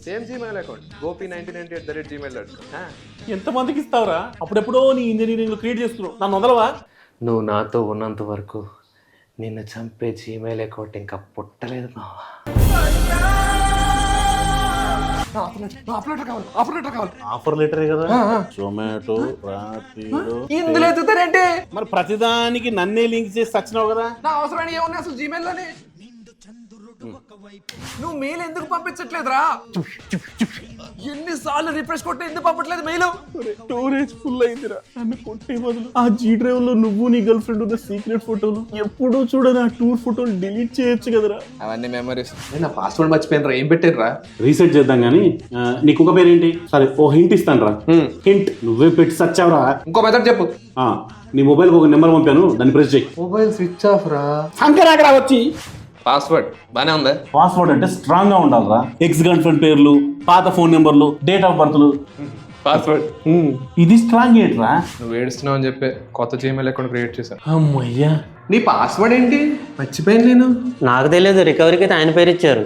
Same Gmail account gopi1998@gmail.com. ఎంతమందికి ఇస్తావురా? అప్పుడెప్పుడో నీ ఇంజనీరింగ్ లో క్రియేట్ చేసుకున్నావు, నన్ను వదలవా? నువ్వు నాతో ఉన్నంత వరకు నిన్ను చంపే జీమెయిల్ అకౌంట్ ఇంకా పుట్టలేదు మావా. ఆఫర్ లెటరే కదా. జొమాటో, రాపిడో ఇందులో ఎత్తుతారేంటి? మరి ప్రతిదానికి నన్నే లింక్ చేసి వచ్చినావు కదా. నా అవసరాన్ని ఏమున్నాయి అసలు జీమెయిల్ లోనే? నువ్వు మెయిల్ ఎందుకు పంపించట్లేదురా? ఎన్నిసార్లు రిఫ్రెష్ కొట్టి ఎందుకు పంపట్లేదు మెయిల్? స్టోరేజ్ ఫుల్ అయిందిరా. నన్ను కొట్టే బదులు ఆ జీ డ్రైవ్ లో నువ్వు నీ గర్ల్ ఫ్రెండ్ ఉన్న సీక్రెట్ ఫోటోలు, ఎప్పుడూ చూడని ఆ టూర్ ఫోటోలు డిలీట్ చేయొచ్చు కదరా. అవన్నీ మెమరీస్. నేను పాస్వర్డ్ మర్చిపోయినరా. ఏం పెట్టారా? రీసెట్ చేద్దాం కానీ నీకు ఒక పేరేంటి? సరే ఓ హింట్ ఇస్తాను రా. హింట్ నువ్వే పెట్టి సచ్చావురా. ఇంకో మెథడ్ చెప్పు. నీ మొబైల్ ఒక నెంబర్ పంపాను, దాన్ని ప్రెస్ చేయి. మొబైల్ స్విచ్ ఆఫ్ రా. సంకరా అక్కడ వచ్చి పాస్వర్డ్ బానే ఉందా? పాస్వర్డ్ అంటే స్ట్రాంగ్ గా ఉండాలిరా. ఎక్స్ గర్ల్ ఫ్రెండ్ పేర్లు, పాత ఫోన్ నెంబర్లు, డేట్ ఆఫ్ బర్త్లు. పాస్వర్డ్ ఇది స్ట్రాంగ్ ఏంట్రా? నువ్వు ఏడుస్తున్నావు అని చెప్పి కొత్త జీమెయిల్ అకౌంట్ క్రియేట్ చేశాను. అమ్మయ్యా. నీ పాస్వర్డ్ ఏంటి? మర్చిపోయాను నేను. నాకు తెలియదు, రికవరీకి అయితే ఆయన పేరు ఇచ్చారు.